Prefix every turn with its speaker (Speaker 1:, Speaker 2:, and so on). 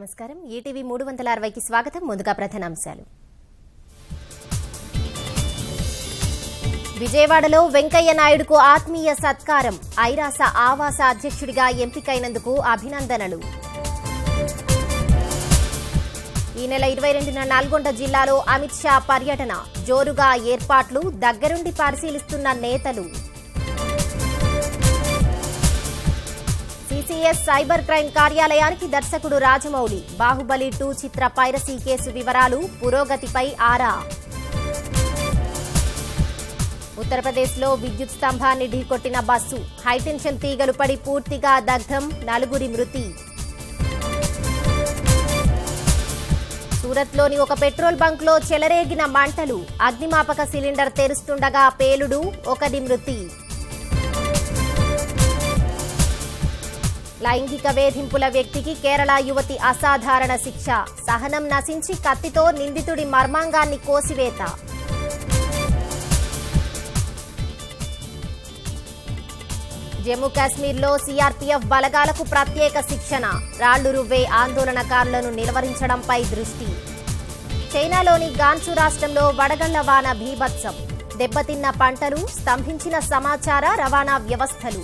Speaker 1: నమస్కారం ఈటీవీ 360కి స్వాగతం ముందుగా ప్రధానాంశాలు విజయవాడలో వెంకయ్య నాయుడుకు ఆత్మీయ సత్కారం ఐరాస ఆవాస అధ్యక్షుడిగా ఎంపికైనందుకు అభినందనలు ఈ నెల 22న నల్గొండ జిల్లాలో అమిత్ షా పర్యటన జోరుగా ఏర్పాట్లు దగ్గరుండి పరిశీలిస్తున్న నేతలు సిసిఎస్ సైబర్ క్రైమ్ కార్యాలయానికి దర్శకుడు రాజమౌళి బాహుబలి 2 చిత్ర పైరసీ కేసు వివరాలు పురోగతిపై ఆరా ఉత్తరప్రదేశ్లో విద్యుత్ స్తంభాన్ని ఢీకొట్టిన బస్సు హైటెన్షన్ తీగలు పడి పూర్తిగా దగ్ధం నలుగురి మృతి సూరత్లోని ఒక పెట్రోల్ బంక్లో చెలరేగిన మంటలు అగ్నిమాపక సిలిండర్ తెరుస్తుండగా పేలుడు ఒకరి మృతి లైంగిక వేధింపుల వ్యక్తికి కేరళ యువతి అసాధారణ శిక్ష సహనం నశించి కత్తితో నిందితుడి మర్మాంగాన్ని కోసివేత జమ్మూ కాశ్మీర్లో సీఆర్పీఎఫ్ బలగాలకు ప్రత్యేక శిక్షణ రాళ్లు రువ్వే ఆందోళనకారులను నిలువరించడంపై దృష్టి చైనాలోని గాన్సు రాష్ట్రంలో వడగళ్ల వాన భీభత్సం దెబ్బతిన్న పంటలు స్తంభించిన సమాచార రవాణా వ్యవస్థలు